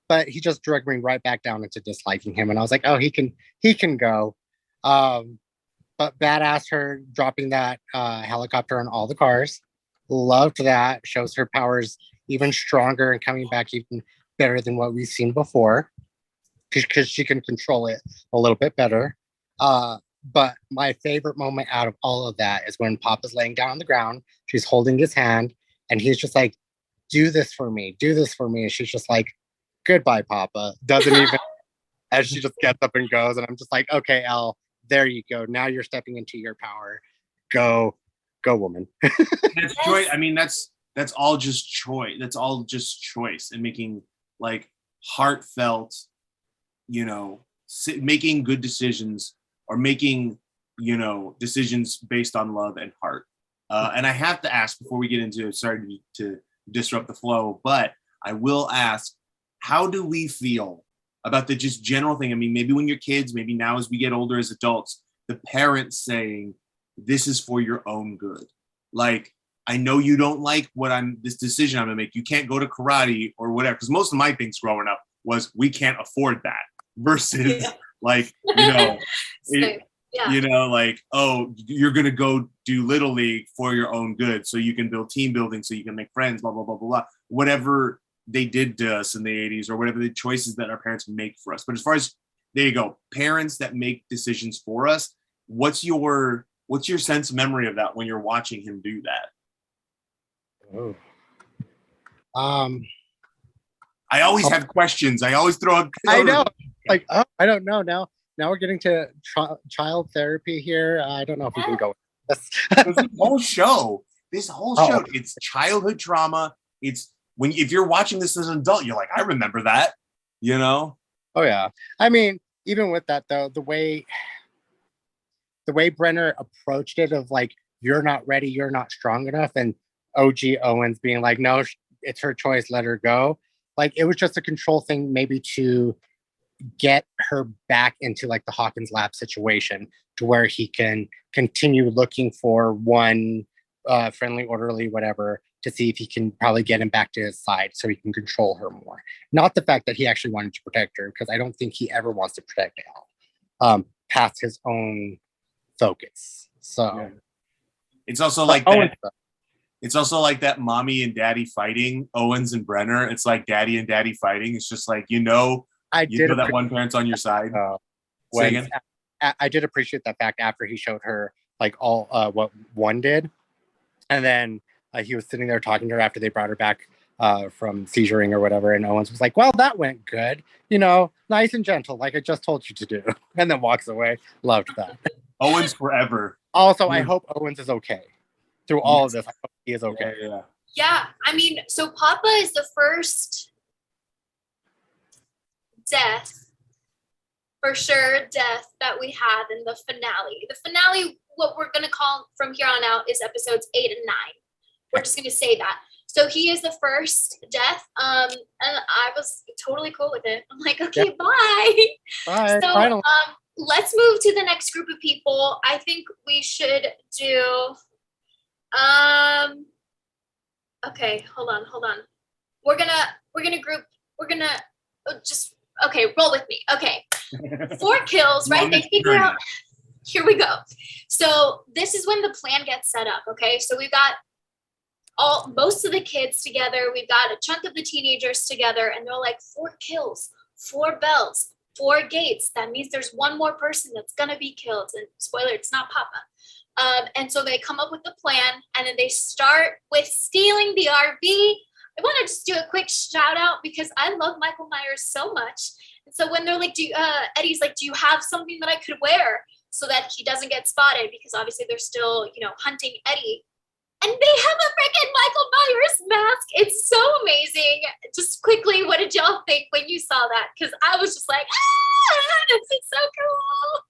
but he just dragged me right back down into disliking him. And I was like, oh, he can go. But badass her dropping that helicopter on all the cars. Loved that. Shows her powers even stronger and coming back even better than what we've seen before. Because she can control it a little bit better. But my favorite moment out of all of that is when Papa's laying down on the ground. She's holding his hand. And he's just like, do this for me. Do this for me. And she's just like, goodbye, Papa. Doesn't even, as she just gets up and goes. And I'm just like, okay, Elle, there you go. Now you're stepping into your power. Go, woman. That's choice. I mean, that's all just choice. That's all just choice and making like heartfelt, you know, making good decisions or making, you know, decisions based on love and heart. And I have to ask before we get into it, sorry to disrupt the flow, but I will ask, how do we feel about the just general thing? I mean, maybe when you're kids, maybe now as we get older as adults, the parents saying, this is for your own good. Like, I know you don't like this decision I'm gonna make. You can't go to karate or whatever. Because most of my things growing up was, we can't afford that versus like, you know, you know, like, oh, you're going to go do Little League for your own good. So you can build team building, so you can make friends, blah, blah, blah, blah, blah. Whatever they did to us in the 80s or whatever the choices that our parents make for us. But as far as, there you go, parents that make decisions for us, what's your sense of memory of that when you're watching him do that? Oh. I always have questions. I always throw out. I know. Like, oh, I don't know. Now we're getting to child therapy here. I don't know if we can go with this. This whole show, it's childhood trauma. It's if you're watching this as an adult, you're like, I remember that, you know? Oh yeah. I mean, even with that though, the way Brenner approached it of like, you're not ready, you're not strong enough, and OG Owens being like, no, it's her choice, let her go. Like, it was just a control thing, maybe to get her back into like the Hawkins lab situation, to where he can continue looking for one friendly, orderly, whatever, to see if he can probably get him back to his side so he can control her more. Not the fact that he actually wanted to protect her, because I don't think he ever wants to protect Elle past his own focus. So yeah. It's also like that. It's also like that mommy and daddy fighting, Owens and Brenner. It's like daddy and daddy fighting. It's just like, you know that one parent's on your side. I did appreciate that fact after he showed her like all what one did. And then he was sitting there talking to her after they brought her back from seizuring or whatever. And Owens was like, well, that went good. You know, nice and gentle, like I just told you to do. And then walks away. Loved that. Owens forever. Also, I hope Owens is okay. Through all of this, I hope he is okay. Yeah, I mean, so Papa is the first death that we had in the finale. The finale, what we're going to call from here on out, is episodes 8 and 9. We're just going to say that. So he is the first death, and I was totally cool with it. I'm like, okay, bye. Bye. So Finally. Let's move to the next group of people. I think we should do... okay, hold on. We're gonna just, okay, roll with me. Okay. 4 kills, right? They figure out, here we go. So this is when the plan gets set up. Okay. So we've got most of the kids together. We've got a chunk of the teenagers together, and they're like 4 kills, 4 bells, 4 gates. That means there's one more person that's going to be killed. And spoiler, it's not Papa. And so they come up with a plan, and then they start with stealing the RV. I want to just do a quick shout out because I love Michael Myers so much. And so when they're like, Eddie's like, do you have something that I could wear so that he doesn't get spotted? Because obviously they're still, hunting Eddie. And they have a freaking Michael Myers mask. It's so amazing. Just quickly, what did y'all think when you saw that? Because I was just like, this is so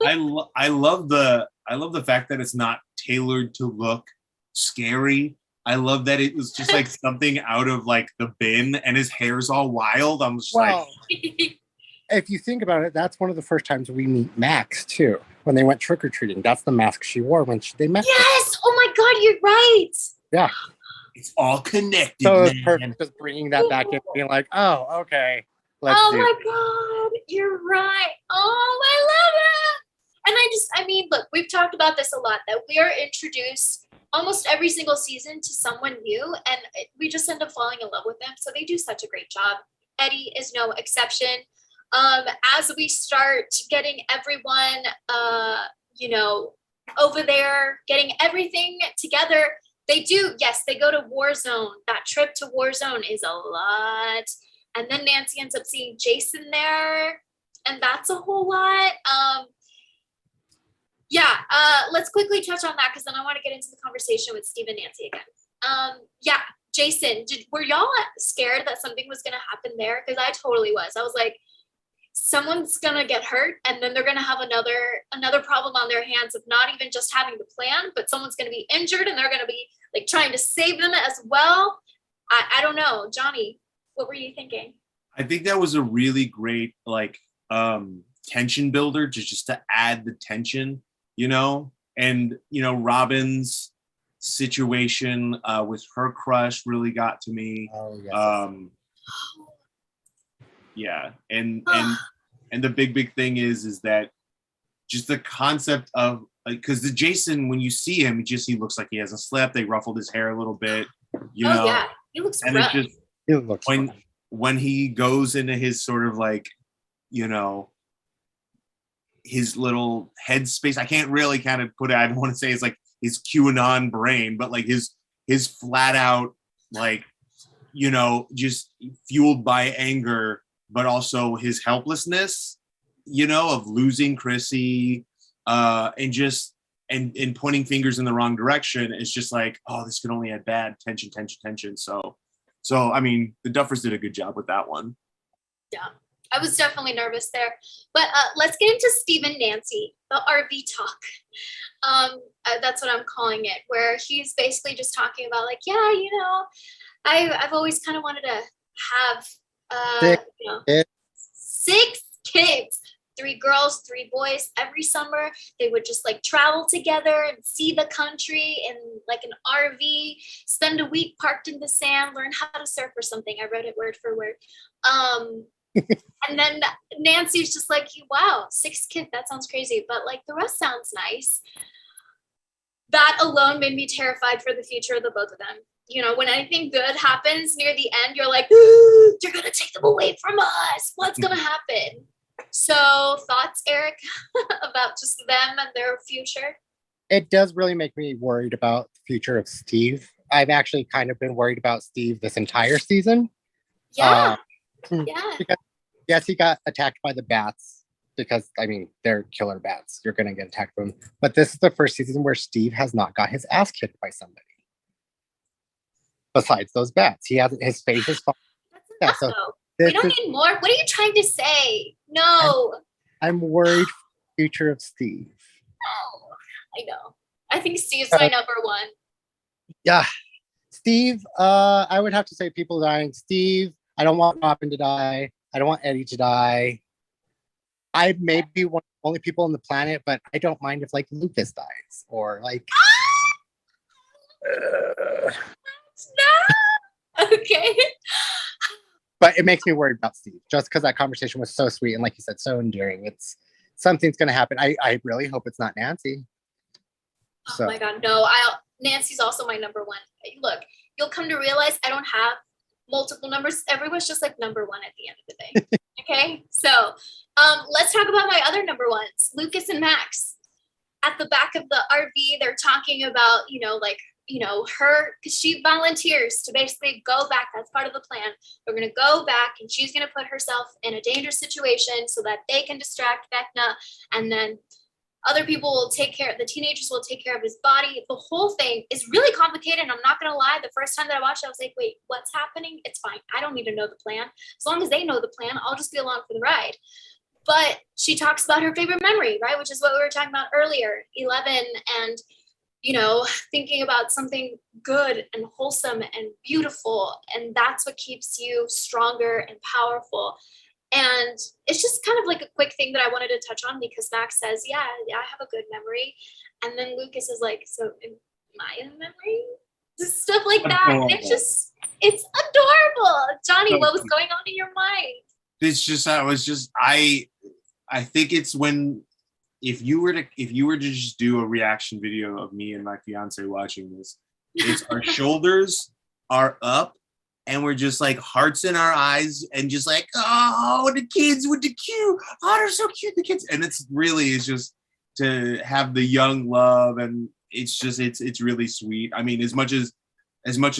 cool. I love the fact that it's not tailored to look scary. I love that it was just like something out of like the bin, and his hair's all wild. I'm just like, if you think about it, that's one of the first times we meet Max too. When they went trick or treating, that's the mask she wore when they met. Yes. Her. Oh my God, you're right. Yeah. It's all connected. So it's perfect just bringing that back and being like, oh, okay. My God, you're right. Oh, I love it. And look, we've talked about this a lot, that we are introduced almost every single season to someone new, and we just end up falling in love with them. So they do such a great job. Eddie is no exception. As we start getting everyone, over there, getting everything together, they go to Warzone. That trip to Warzone is a lot. And then Nancy ends up seeing Jason there, and that's a whole lot. Let's quickly touch on that because then I want to get into the conversation with Steve and Nancy again. Jason, were y'all scared that something was going to happen there? Because I totally was. I was like, someone's going to get hurt, and then they're going to have another problem on their hands of not even just having the plan, but someone's going to be injured, and they're going to be like trying to save them as well. I don't know. Johnny, what were you thinking? I think that was a really great tension builder to add the tension, and Robin's situation with her crush really got to me. Oh, yes. Yeah, and the big thing is that just the concept of because the Jason, when you see him, he looks like he hasn't slept. They ruffled his hair a little bit, Yeah, he looks and rough. it just when he goes into his sort of like his little headspace. I can't really kind of put it. I don't want to say it's like his QAnon brain, but like his flat out like just fueled by anger, but also his helplessness, of losing Chrissy, and pointing fingers in the wrong direction. It's just like, oh, this could only add bad tension. So I mean, the Duffers did a good job with that one. Yeah, I was definitely nervous there. But let's get into Steve and Nancy, the RV talk. That's what I'm calling it, where he's basically just talking about like, I've always kind of wanted to have 6 kids, 3 girls, 3 boys. Every summer they would just like travel together and see the country in like an RV, spend a week parked in the sand, learn how to surf or something. I wrote it word for word. And then Nancy's just like, wow, 6 kids, that sounds crazy, but like the rest sounds nice. That alone made me terrified for the future of the both of them. When anything good happens near the end, you're like, you're going to take them away from us. What's going to happen? So thoughts, Erric, about just them and their future? It does really make me worried about the future of Steve. I've actually kind of been worried about Steve this entire season. Yeah. Because, yes, he got attacked by the bats because, they're killer bats. You're going to get attacked by them. But this is the first season where Steve has not got his ass kicked by somebody. Besides those bats, he has his face is fine. That's enough, though. We don't need more. What are you trying to say? No. I'm worried for the future of Steve. Oh, I know. I think Steve's my number one. Yeah. Steve, I would have to say people dying. Steve, I don't want Robin to die. I don't want Eddie to die. I may be one of the only people on the planet, but I don't mind if like Lucas dies or like. No. Okay. But it makes me worried about Steve just because that conversation was so sweet and like you said, so endearing. something's going to happen. I really hope it's not Nancy. Oh my God, no. Nancy's also my number one. Look, you'll come to realize I don't have multiple numbers. Everyone's just like number one at the end of the day. Okay, so let's talk about my other number ones, Lucas and Max. At the back of the RV, they're talking about, her, because she volunteers to basically go back. That's part of the plan. They're going to go back and she's going to put herself in a dangerous situation so that they can distract Vecna, and then other people will the teenagers will take care of his body. The whole thing is really complicated. And I'm not going to lie. The first time that I watched it, I was like, wait, what's happening? It's fine. I don't need to know the plan. As long as they know the plan, I'll just be along for the ride. But she talks about her favorite memory, right? Which is what we were talking about earlier, 11, and, thinking about something good and wholesome and beautiful. And that's what keeps you stronger and powerful. And it's just kind of like a quick thing that I wanted to touch on, because Max says, yeah, I have a good memory. And then Lucas is like, so am I in memory? Just stuff like that. And it's adorable. Johnny, what was going on in your mind? It's just, I think it's when, if you were to just do a reaction video of me and my fiance watching this, it's our shoulders are up and we're just like hearts in our eyes and just like, oh, the kids with the cute, oh, they're so cute, the kids. And it's just to have the young love, and it's really sweet. I mean, as much as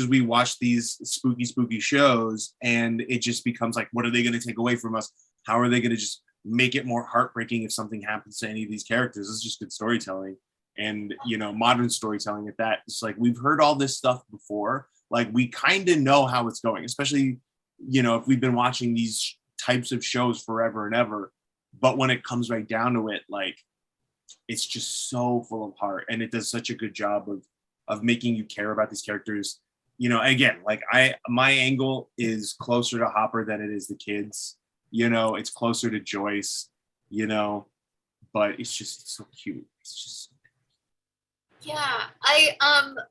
we watch these spooky shows, and it just becomes like, what are they going to take away from us? How are they going to just make it more heartbreaking if something happens to any of these characters? It's just good storytelling, and modern storytelling at that. It's like, we've heard all this stuff before. Like, we kind of know how it's going, especially, if we've been watching these types of shows forever and ever. But when it comes right down to it, like, it's just so full of heart, and it does such a good job of making you care about these characters. Again, like, my angle is closer to Hopper than it is the kids. It's closer to Joyce, but it's so cute. It's just. Yeah,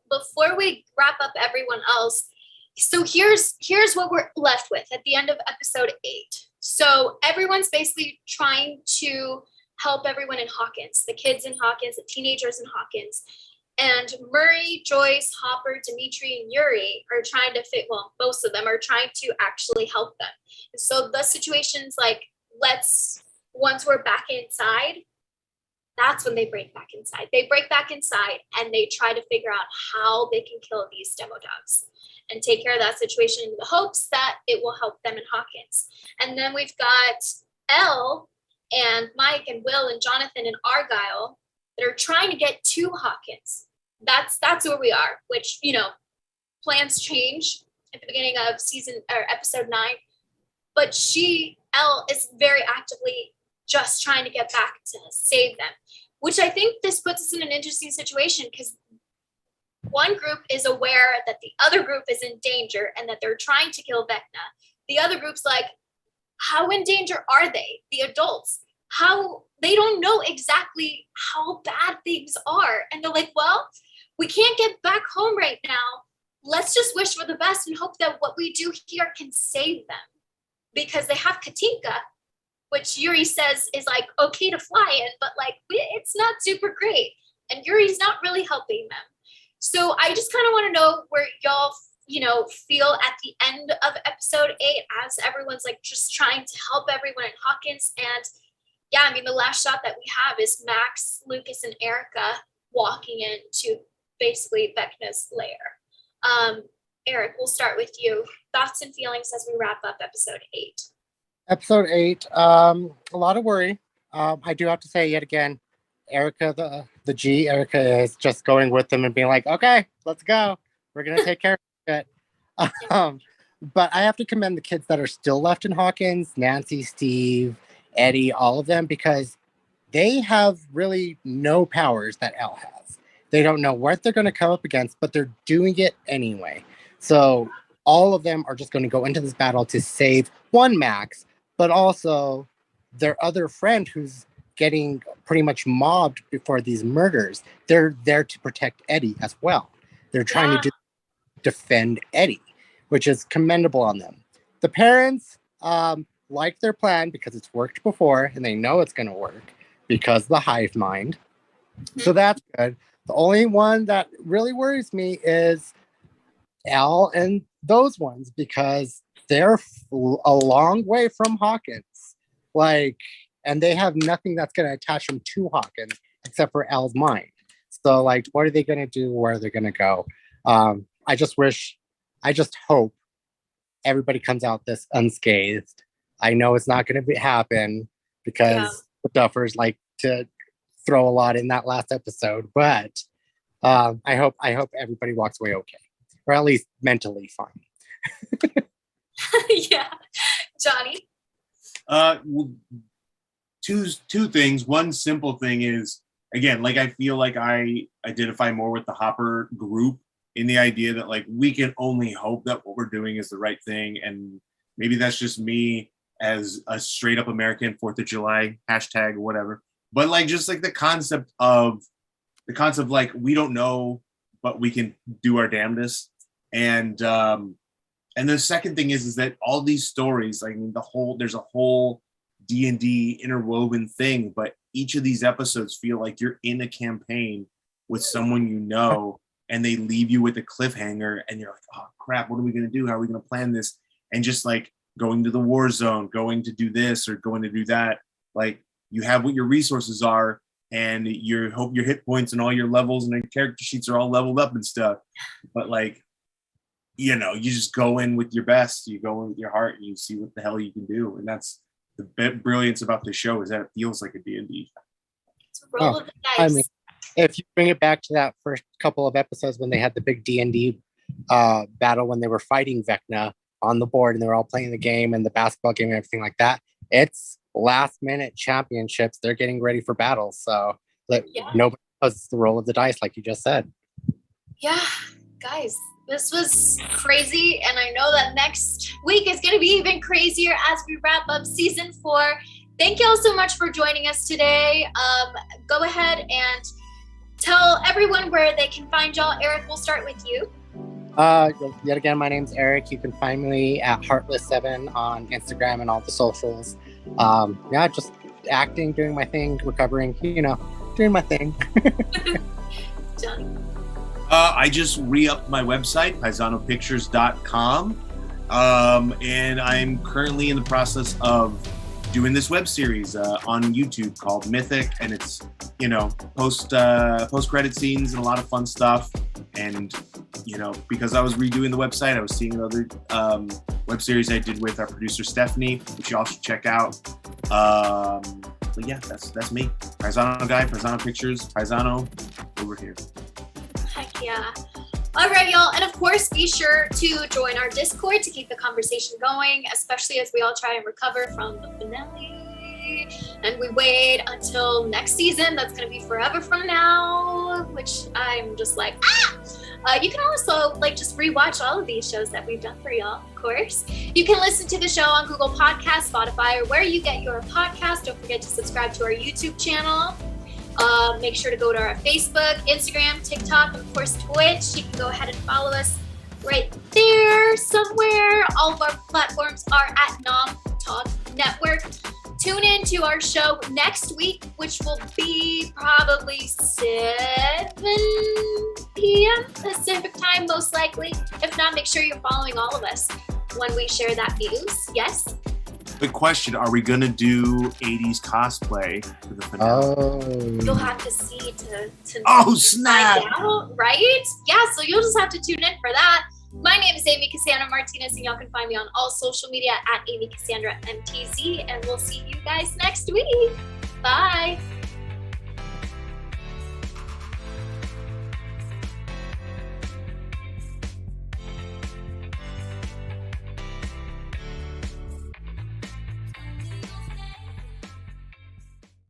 before we wrap up everyone else, so here's what we're left with at the end of episode 8. So everyone's basically trying to help everyone in Hawkins, the kids in Hawkins, the teenagers in Hawkins. And Murray, Joyce, Hopper, Dimitri, and Yuri are trying to most of them are trying to actually help them. And so the situation's like, once we're back inside, that's when they break back inside. They break back inside and they try to figure out how they can kill these demo dogs and take care of that situation in the hopes that it will help them in Hawkins. And then we've got Elle and Mike and Will and Jonathan and Argyle that are trying to get to Hawkins. That's where we are, which, plans change at the beginning of episode 9. But Elle is very actively just trying to get back to save them, which I think this puts us in an interesting situation, because one group is aware that the other group is in danger and that they're trying to kill Vecna. The other group's like, how in danger are they? The adults, they don't know exactly how bad things are. And they're like, well, we can't get back home right now. Let's just wish for the best and hope that what we do here can save them. Because they have Katinka, which Yuri says is like okay to fly in, but like it's not super great. And Yuri's not really helping them. So I just kind of want to know where y'all, feel at the end of episode 8, as everyone's like just trying to help everyone in Hawkins. And yeah, I mean, the last shot that we have is Max, Lucas, and Erica walking into basically Vecna's lair. Eric, we'll start with you. Thoughts and feelings as we wrap up episode 8. Episode 8, a lot of worry. I do have to say yet again, Erica, the G, Erica is just going with them and being like, okay, let's go. We're going to take care of it. But I have to commend the kids that are still left in Hawkins, Nancy, Steve, Eddie, all of them, because they have really no powers that Elle has. They don't know what they're going to come up against, but they're doing it anyway. So all of them are just going to go into this battle to save one Max, but also their other friend who's getting pretty much mobbed before these murders. They're there to protect Eddie as well. They're trying to defend Eddie, which is commendable on them. The parents like their plan because it's worked before and they know it's going to work. because of the hive mind. So that's good. The only one that really worries me is Al and those ones, because they're a long way from Hawkins. Like, and they have nothing that's going to attach them to Hawkins except for Al's mind. So, like, what are they going to do? Where are they going to go? I just hope everybody comes out this unscathed. I know it's not going to happen because the Duffers like to throw a lot in that last episode, but I hope everybody walks away okay, or at least mentally fine. Yeah, Johnny. Well, two things. One simple thing is, again, like, I feel like I identify more with the Hopper group in the idea that, like, we can only hope that what we're doing is the right thing, and maybe that's just me as a straight up American 4th of July hashtag whatever. But, like, just like the concept of like, we don't know, but we can do our damnedest. And the second thing is that all these stories, like, there's a whole D&D interwoven thing, but each of these episodes feel like you're in a campaign with someone you know, and they leave you with a cliffhanger, and you're like, oh crap, what are we going to do? How are we going to plan this? And just like going to the war zone, going to do this or going to do that, like, you have what your resources are, and you hope your hit points and all your levels and your character sheets are all leveled up and stuff. But, like, you know, you just go in with your best, you go in with your heart, and you see what the hell you can do. And that's the brilliance about this show, is that it feels like a D&D. It's a roll of the dice. I mean, if you bring it back to that first couple of episodes when they had the big D&D battle, when they were fighting Vecna on the board and they were all playing the game and the basketball game and everything like that, it's last minute championships. They're getting ready for battles. So nobody knows, it's the roll of the dice, like you just said. Yeah, guys, this was crazy. And I know that next week is going to be even crazier as we wrap up season 4. Thank you all so much for joining us today. Go ahead and tell everyone where they can find y'all. Eric, we'll start with you. Yet again, my name's Eric. You can find me at Heartless7 on Instagram and all the socials. Just acting, doing my thing, recovering, doing my thing. Johnny. I just re-upped my website, pisanopictures.com. And I'm currently in the process of doing this web series on YouTube called Mythic, and it's post credit scenes and a lot of fun stuff. And because I was redoing the website, I was seeing another web series I did with our producer Stephanie, which y'all should check out. But yeah, that's me, Pisano guy, Pisano Pictures, Pisano over here. Heck yeah. All right, y'all. And of course, be sure to join our Discord to keep the conversation going, especially as we all try and recover from the finale. And we wait until next season. That's going to be forever from now, which I'm just like, you can also just rewatch all of these shows that we've done for y'all, of course. You can listen to the show on Google Podcasts, Spotify, or where you get your podcast. Don't forget to subscribe to our YouTube channel. Make sure to go to our Facebook, Instagram, TikTok, and of course Twitch. You can go ahead and follow us right there somewhere. All of our platforms are at Nom Talk Network. Tune in to our show next week, which will be probably 7 p.m. Pacific time, most likely. If not, make sure you're following all of us when we share that news. Yes? Good question. Are we going to do 80s cosplay for the finale? Oh. You'll have to see to snap! Find out, right? Yeah, so you'll just have to tune in for that. My name is Amy Cassandra Martinez, and y'all can find me on all social media at Amy Cassandra MTZ, and we'll see you guys next week. Bye.